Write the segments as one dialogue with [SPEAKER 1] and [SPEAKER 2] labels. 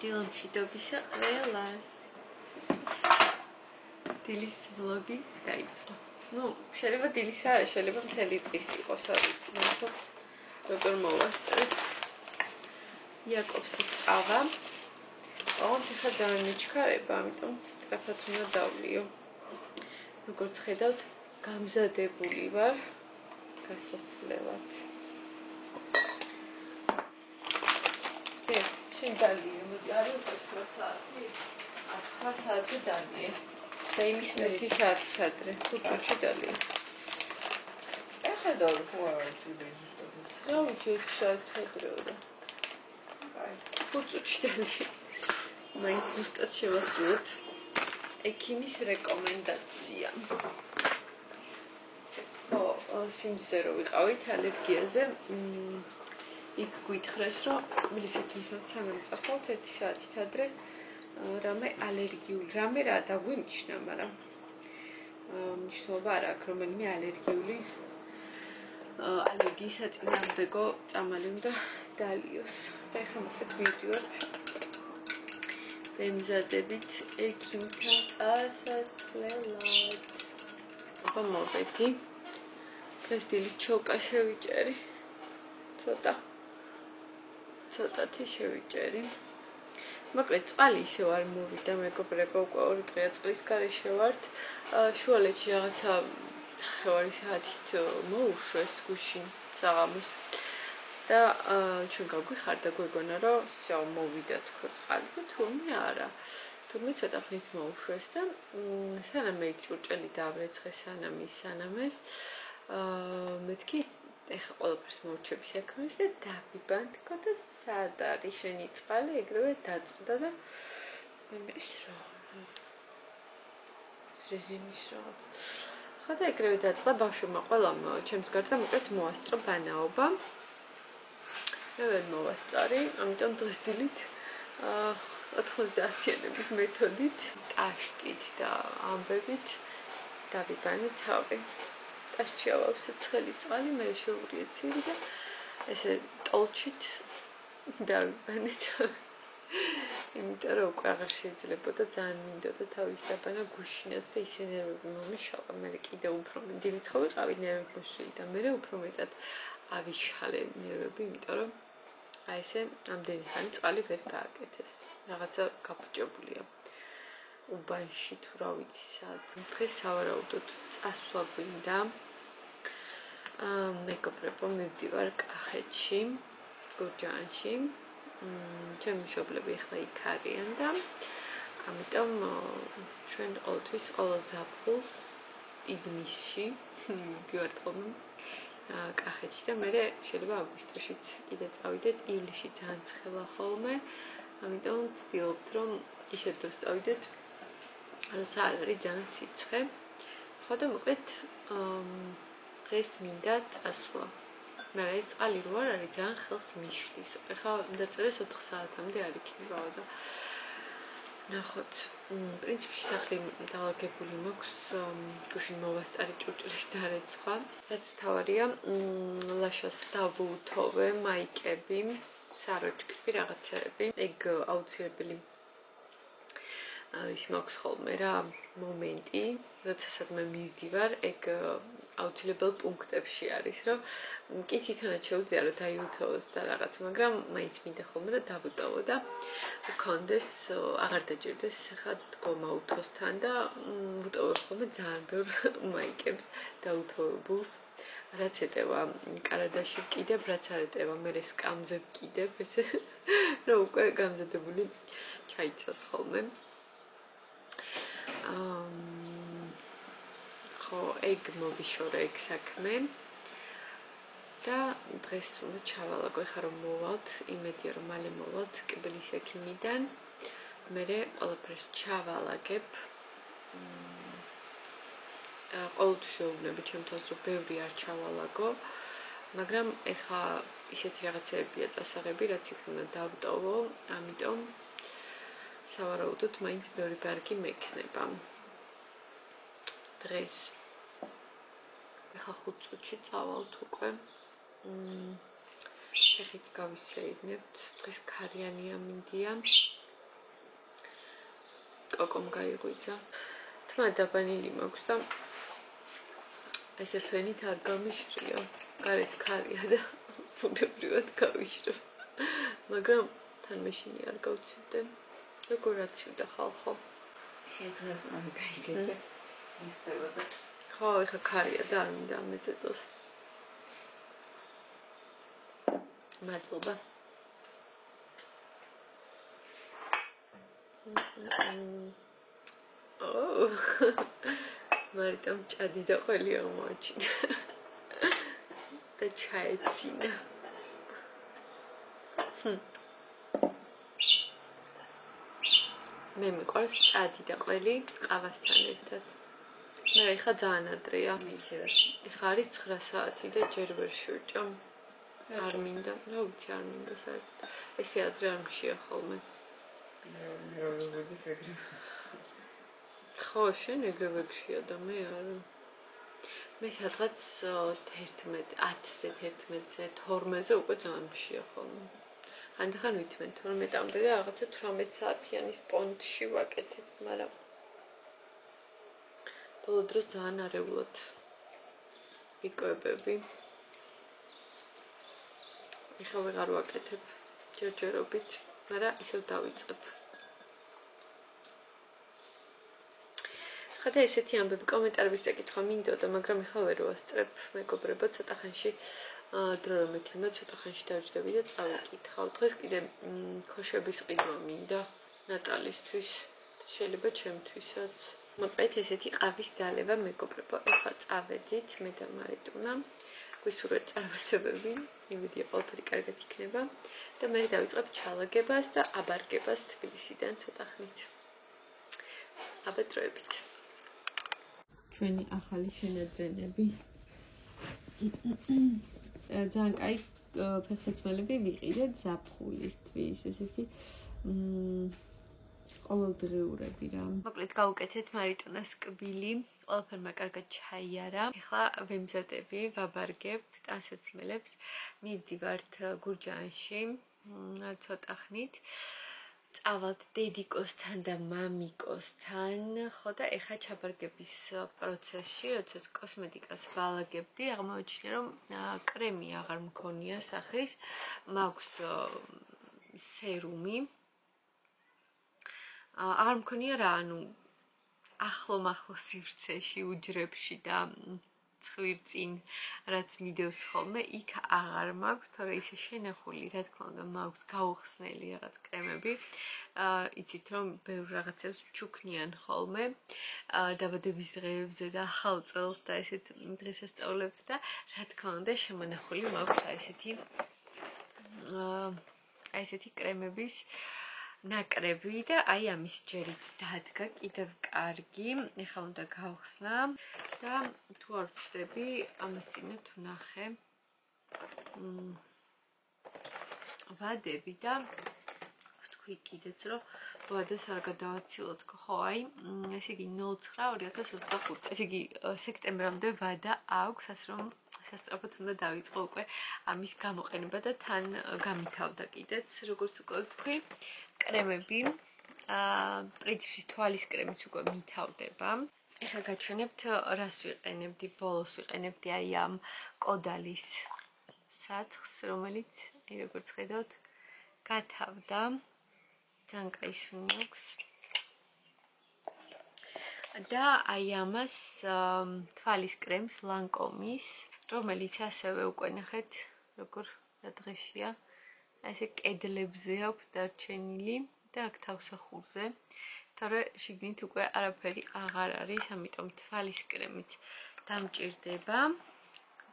[SPEAKER 1] დილომში დობისა ყველას. დილის ვლოგი დაიწყო. Ну, შეიძლება დილის არა, შეიძლება მთელი დღის იყოს, არ ვიცი, მაგრამ როგორ მოვასწრებ. იაკობსის ყავა. ოღონდ ხა ძალიან მიჩქარება, ამიტომ სწრაფად უნდა დავლიო. როგორც ხედავთ, გამზადებული ვარ გასასვლელად. შენ დალიე, მოდი, არის 9 საათი. 9 საათზე დალიე. და იმის 1 საათით ადრე, 5 წუთში დალიე.
[SPEAKER 2] ეხედავ, ხო არა, ცუდე ზუსტად.
[SPEAKER 1] რა ვიცი, 1 საათით ადრეო და. 5 წუთში დალიე. მაინც ზუსტად შევასრულოთ ექიმის რეკომენდაცია. სინძზე რო ვიყავით ალერგიაზე, იქ გვითხრეს, რომ კბილისეთთან სანამ წახვალთ 1 საათით ადრე რამე ალერგიული, რამე რა დაგვინიშნა, მაგრამ მნიშვნელობა არ აქვს, რომელიმე ალერგიული ალერგიის საწინააღმდეგო წამალი უნდა დალიოს. და ეხლა მოკლედ მივდივართ ვემზადებით ექიმთან წასასვლელად. აბა მოვედი. დღეს დილით ჩოკა შევიჭერი. ცოტათი შევიჭერი. მოკლედ წყალი ისევ არ მოვიდა, მეგობრებო, უკვე 2 დღეა წყლის გარეშე ვართ. შუალედში რაღაცა 9 საათით მოუშვეს გუშინ საღამოს. და ჩვენ გაგვიხარდა გვეგონა, რომ всё მოვიდა თქო წყალი და თურმე არა. თურმე ცოტა ხნით მოუშვეს და სანამ მე ჭურჭელი დავრეცხე, სანამ ეს მეთქი ეხა ყველაფერს მოვჩები საქმეს და დავიბანთქო და სად არის შენი წყალი, ეგრევე დაწყდა და ის რა რეზიმის რა ხა და ეგრევე დაწყდა ბავშვებმა ყველამ ჩემს გარდა მოკლედ მოასწრო ბანაობა. მე ვერ მოვასწარი, ამიტომ დღეს დილით 90-იანების მეთოდით, ტაშტით და ამბებით დავიბანე თავი. ტაშტში ავავსე ცხელი წყალი, მე შევურიე ცივი და ესე ტოლჩით დავიბანე თავი. იმიტომ რომ უკვე აღარ შეიძლებოდა, ძალიან მინდოდა თავის დაბანა გუშინაც და ისე ნერვები მომიშალა. მე კიდე უფრო დილით ხო ვიყავი ნერვები მოსული და მე უფრო მეტად ავიშალე ნერვები, იმიტომ რომ აი ესე ამდენი ხანი წყალი ვერ გააკეთეს. რაღაცა გაფუჭებულია. უბანში თუ რა ვიცი სად. დღეს სავარაუდოდ წასვლა გვინდა. მეგობრებო, მივდივარ კახეთში, გურჯაანში. ჩემი მშობლები ახლა იქ არიან და ამიტომ ჩვენ ყოველთვის ყოველ ზაფხულს ივნისში მივდივართ ხოლმე კახეთში და მე შეიძლება აგვისტოშიც კიდე წავიდეთ, ივლისში ძალიან ცხელა ხოლმე. ამიტომ ვცდილობთ, რომ ისეთ დროს წავიდეთ, როცა არ არის ძალიან სიცხე. ხო და მოკლედ დღეს მინდა წასვლა. მაგრამ ეს წყალი რო არ არის, ძალიან ხელს მიშლის. ეხლა დაწერეს 4 საათამდე არ იქნებაო და ნახოთ. პრინციპში სახლი დალაგებული მაქვს, გუშინ მოვასწარი ჭურჭლის დარეცხვა. რაც თავარია, ლაშას დავუთოვე, მაიკები, საროჭკები, რაღაცები. ეგ აუცილებელი ის მაქვს ხოლმე რა მომენტი, როდესაც მე მივდივარ, ეგ აუცილებელ პუნქტებში არის, რომ კი თვითონაც შეუძლია რომ დაიუთოვოს და რაღაც, მაგრამ მაინც მინდა ხოლმე რომ დავუტოვო და მქონდეს, აღარ დაჭირდეს ხა დგომა უთოსთან და ვუტოვებ ხოლმე ძალიან ბევრ მაიკებს დაუთოვებულს. რაც ეტევა კარადაში კიდევ, რაც არ ეტევა მე სკამზე კიდევ, ესე რომ უკვე გამზადებული ჩაიცვას ხოლმე. ხო, ეგ მოვიშორე ეგ საქმე და დღეს უნდა ჩავალაგო, ეხლა რომ მოვალთ, იმედია რომ მალე მოვალთ კბილის ექიმიდან. მერე ყველაფერს ჩავალაგებ. ყოველთვის ვეუბნები ჩემ თავს, რომ ბევრი არ ჩავალაგო, მაგრამ ეხლა ისეთი რაღაცებია წასაღები, რაც იქ უნდა დავტოვო, ამიტომ სავარაუდოდ მაინც ბევრი ბარგი მექნება. დღეს ეხლა 5 წუთში წავალთ უკვე. ეხით გავისეირნებთ, დღეს ქარიანია მინდია. კოკომ გაიღვიძა. თმა დაბანილი მაქვს და ესე ფენით არ გამიშრია. გარეთ ქარია და ბუნებრივად გავიშრა. მაგრამ თან მეშინი არ გავცივდე. როგორ აცივდა ხალხო?
[SPEAKER 2] შეძლებს არ გაიგებე. იხდებოდა.
[SPEAKER 1] ხო, ეხა ქარია და არ მინდა ამეწეწოს. მადლობა. მარიტამ ჭადი და ყველი აღმოაჩინა. და ჩაეცინა. მე მიყვარს ჭადი და ყველი ყავასთან ერთად. მე ეხა ძალიან ადრეა. ეხა არის 9 საათი და ჯერ ვერ შევჭამ. არ მინდა, რა ვიცი არ მინდა საერთოდ. ესე ადრე არ მშია ხოლმე. ხო, შენ ეგრევე გშია და მე არ. მე სადღაც 10-ზე, 12-ზე უკვე ძალიან მშია ხოლმე. ანდახან ვითმენ 12-მდე და რაღაცა 18 საათიანის პონტში ვაკეთებ, მაგრამ ბოლო დროს ძალიან არეულად ვიკვებები. ეხლა ვეღარ ვაკეთებ ჯერჯერობით, მაგრამ ისევ დავიწყებ. ხოდა ესეთი ამბები კომენტარების დაკითხვა მინდოდა, მაგრამ ეხლა ვერ ვასწრებ, მეგობრებო, ცოტა ხანში დრო რომ ექნება, ცოტა ხანში დავჯდები და წავიკითხავ. დღეს კიდე ქოშების ყიდვა მინდა ნატალისთვის, შეიძლება ჩემთვისაც. მოკლედ ესეთი ყავის დალევა, მეგობრებო, ეხლა წავედით მე და მარიტუნა. გვისურვებთ წარმატებები, იმედია ყველაფერი კარგად იქნება და მე დავიწყებ ჩალაგებას და აბარგებას თბილისიდან ცოტა ხნით. აბა დროებით. ჩვენი ახალი შენაძენები. ძალიან კაი ფეხსაცმელები ვიყიდეთ ზაფხულისთვის, ესეთი ყოველდღიურები რა. მოკლედ გავუკეთეთ მარიტუნას კბილი, ყველაფერმა კარგად ჩაიარა. ეხლა ვემზადები, ვაბარგებ ტანსაცმელებს, მივდივართ გურჯაანში ცოტა ხნით. წავალთ დედიკოსთან და მამიკოსთან, ხო და ეხა ჩაბარგების პროცესში, როდესაც კოსმეტიკას ვალაგებდი, აღმოაჩინე რომ კრემი აღარ მქონია სახის, მაქვს სერუმი. აღარ მქონია რა, ანუ ახლო-მახლო სივრცეში, უჯრებში და ცხვირწინ, რაც მიდევს ხოლმე, იქ აღარ მაქვს, თორე ისე შენახული, რა თქმა უნდა, მაქვს გაუხსნელი რაღაც კრემები. იცით რომ ბევრ რაღაცებს ჩუქნიან ხოლმე დაბადების დღეებზე და ახალ წელს და ესეთ დღესასწაულებს და რა თქმა უნდა შემონახული მაქვს ესეთი კრემების ნაკრები და აი ამის ჯერიც დადგა კიდევ კარგი. ეხლა უნდა გავხსნა და თუ არ ვწდები ამას წინათ ვნახე ვადები და ვთქვი კიდეც რომ ვადას არ გადავაცილოთ ხო აი ესე იგი 09/2025 ესე იგი სექტემბრამდე ვადა აქვს ასე რომ სასწრაფოდ უნდა დავიწყო უკვე ამის გამოყენება და თან გამითავდა კიდეც როგორც უკვე ვთქვი კრემები პრინციპში თვალის კრემიც უკვე მითავდება. ეხლა გაჩვენებთ რას ვიყენებდი, ბოლოს ვიყენებდი აი ამ კოდალის საცხს, რომელიც აი როგორც ხედავთ გათავდა. ძალიან კაი სუნი აქვს. და აი ამას თვალის კრემს ლანკომის, რომელიც ასევე უკვე ნახეთ როგორ დღეშია. ესე კედლებზე აქვს დარჩენილი და აქ თავსახურზე. თორე შიგნით უკვე არაფერი აღარ არის, ამიტომ თვალის კრემიც დამჭირდება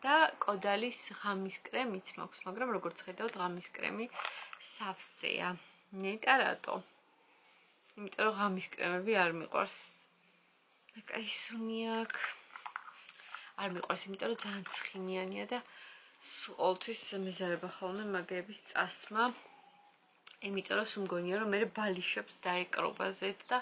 [SPEAKER 1] და კოდალის ღამის კრემიც მაქვს, მაგრამ როგორც ხედავთ, ღამის კრემი სავსეა. ნეტა რატო? იმიტომ რომ ღამის კრემები არ მიყვარს. აი სუნი აქ არ მიყვარს, იმიტომ რომ ძალიან ცხიმიანია და ყოველთვის მეზარება ხოლმე მაგების წასმა. იმიტომ რომ სულ მგონია რომ მე ბალიშვებს დაეკრობა ზედ და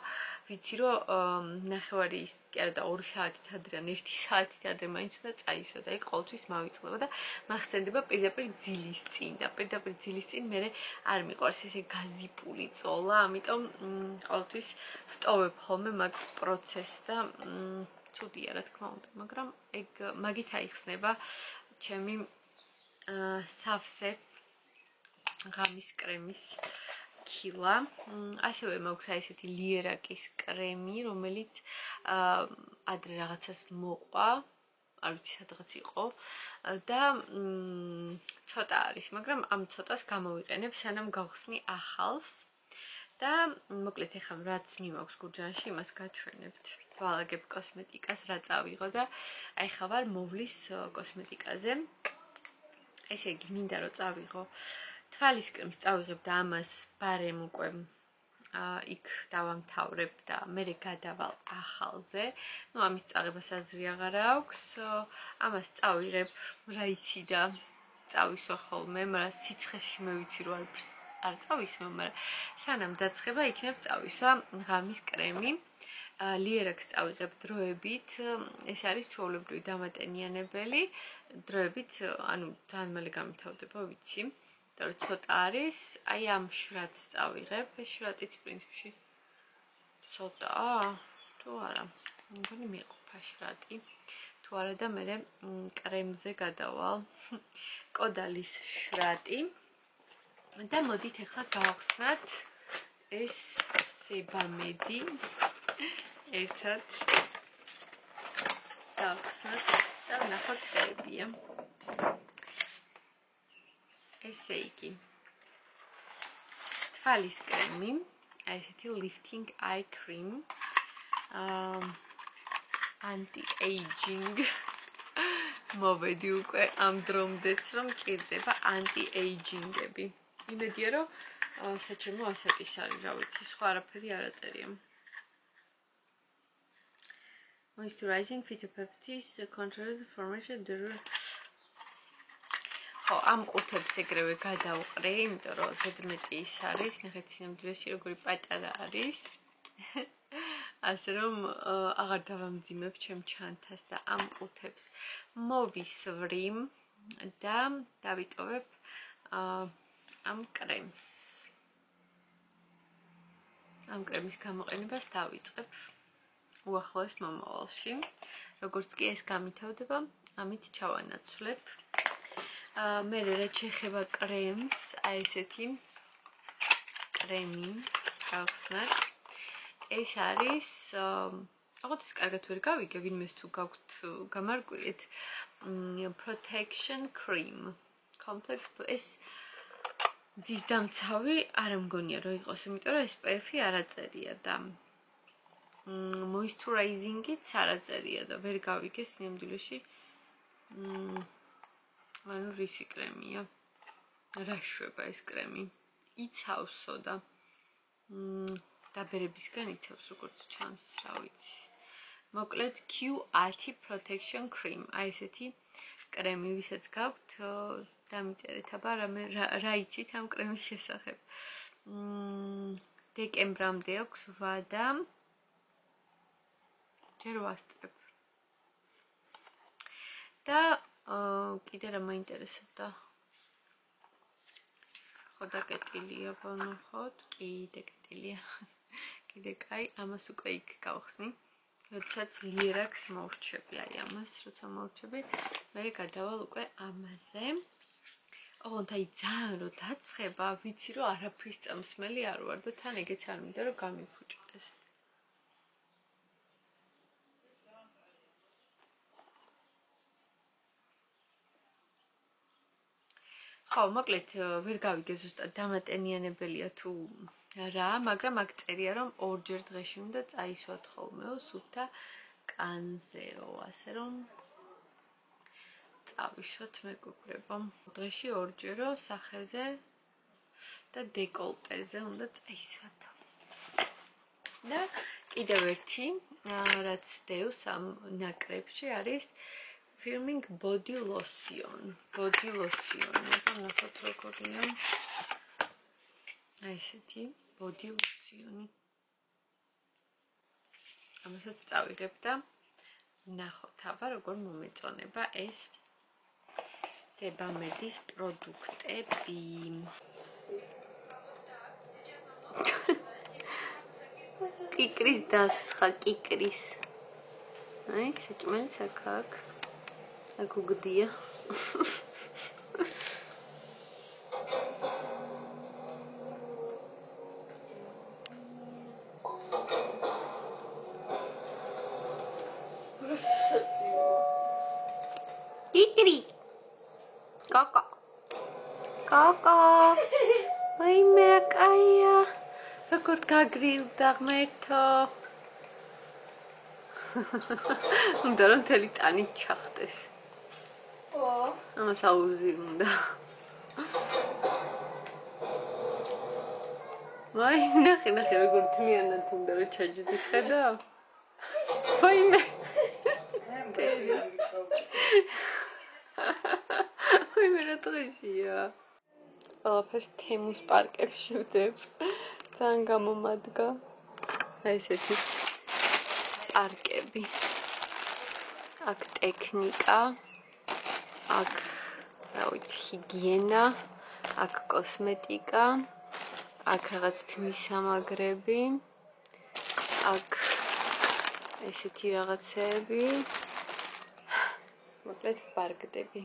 [SPEAKER 1] ვიცი რომ ნახევარი კი არა და 2 საათით ადრე ან 1 საათით ადრე მაინც უნდა წაისვა და იქ ყოველთვის მავიწყდება და მახსენდება პირდაპირ ძილის წინ და პირდაპირ ძილის წინ მე არ მიყვარს ესე გაზიპული წოლა, ამიტომ ყოველთვის ვტოვებ ხოლმე მაგ პროცესს და ცუდია რა თქმა უნდა, მაგრამ ეგ მაგით აიხსნება ჩემი სავსე ღამის კრემის ქილა. ასევე მაქვს აი ესეთი ლიერაკის კრემი, რომელიც ადრე რაღაცას მოყვა, არ ვიცი სადღაც იყო და ცოტა არის, მაგრამ ამ ცოტას გამოვიყენებ სანამ გავხსნი ახალს. და მოკლედ ეხლა რაც მიმაქვს გურჯაანში, იმას გაჩვენებთ. ვალაგებ კოსმეტიკას, რა წავიღო და აი ხა ვარ მოვლის კოსმეტიკაზე. ესე იგი, მინდა რომ წავიღო თვალის კრემს წავიღებ და ამას ბარემ უკვე იქ დავამთავრებ და მე გადავალ ახალზე. ნუ ამის წაღებას აზრი აღარ აქვს. ამას წავიღებ, რა იცი და წავისვა ხოლმე, მაგრამ სიცხეში მე ვიცი რომ არ წავისვა, მაგრამ სანამ დაცხება იქნებ წავისვა ღამის კრემი. ლიერაკს წავიღებ დროებით, ეს არის ჩვეულებრივი დამატენიანებელი, დროებით, ანუ ძალიან მალე გამთავრდება, ვიცი. და ცოტა არის, აი ამ შრატს წავიღებ, ეს შრატიც პრინციპში ცოტაა, თუ არა, მგონი მიეყოფა შრატი, თუ არა და მე კრემზე გადავალ, კოდალის შრატი და მოდით ახლა გავხსნათ ეს სებამედი, ერთად დავხსნათ და ვნახოთ ხეებია. ესე იგი, თვალის კრემი, აი ესეთი lifting eye cream, anti-aging, მოვედი უკვე ამ დრომდეც რომ ჭირდება anti-aging-ები. იმედია რომ საჩემო ასაკის არის, რა ვიცი, სხვა არაფერი არ აწერია. Moisturizing phytoheptatis controls formation ამ ყუთებს ეგრევე გადავყრე, იმიტომ რომ ზედმეტი ის არის, ნახეთ სინამდვილეში როგორი პატარა არის. ასე რომ აღარ დავამძიმებ ჩემ ჩანთას და ამ ყუთებს მოვისვრი და დავიტოვებ ამ კრემს. ამ კრემის გამოყენებას დავიწყებ უახლოეს მომავალში. როგორც კი ეს გამითავდება, ამით ჩავანაცვლებ. მე რაც შეეხება კრემს, აი ესეთი კრემი გავხსნათ. ეს არის, აღოთის კარგად ვერ გავიგე, ვინმეს თუ გაქვთ გამარკვიეთ, protection cream. Complex ეს ძის დამცავი არ მგონია რომ იყოს, იმიტომ რომ SPF-ი არ აწერია და moisturizing-იც არ აწერია და ვერ გავიგე სინამდვილეში. ანუ რისი კრემია? რა შვება ეს კრემი? იცავსო და დაბერებისგან იცავს როგორც ჩანს, რა ვიცი. მოკლედ Q10 protection cream. აი ესეთი კრემი, ვისაც გაქვთ, დამიწერეთ, აბა რა იცით ამ კრემის შესახებ. დეკემბრამდე აქვს ვადა. ჯერ ვასწრებ. და კიდე რა მაინტერესებდა? ხო დაკეტილია, ბანახოთ, კიდე კეტილია. კიდე კაი, ამას უკვე იქ გავხსნი. როდესაც ლიერაკს მოვრჩები, აი ამას, როცა მოვრჩები, მე გადავალ უკვე ამაზე. ოღონდ აი ძალიან რომ დაცხება, ვიცი რომ არაფრის წამსმელი არ ვარ და თან ეგეც არ მინდა რომ გამიფუჭდეს. ხო, მოკლედ ვერ გავიგე ზუსტად დამატენიანებელია თუ რა, მაგრამ აქ წერია რომ ორჯერ დღეში უნდა წაისვათ ხოლმეო სუფთა კანზეო, ასე რომ წავისვათ მეგობრებო. დღეში ორჯერო სახეზე და დეკოლტეზე უნდა წაისვათ. და კიდევ ერთი, რაც დევს ამ ნაკრებში არის Firming body lotion. Body lotion. ნახოთ როგორია. აი ესეთი ბოდი ლოსიონი. ამასაც წავიღებ და ნახოთ აბა როგორ მომეწონება ეს Sebamed-ის პროდუქტები. კიკრის დასხა, კიკრის. აი, საჭმელიც აქ. აქ უგდია. კიკრი. კაკა. კაკა. აი მე რა კაია. როგორ გაგრილდა ღმერთო. უნდა რომ თელი ტანი ჩახტეს. ამას აუზი უნდა. აი ნახე როგორ თლიანად უნდა რომ ჩაჯდეს ხედავ. ვაიმე. ვაიმე რა დღეშია. ყველაფერს თემუს პარკებში ვდებ. ძალიან გამომადგა. აი ესეთი პარკები. აქ ტექნიკა. აქ რა ვიცი ჰიგიენა. აქ კოსმეტიკა. აქ რაღაც თმის სამაგრები. აქ ესეთი რაღაცები. მოკლედ პარკდები.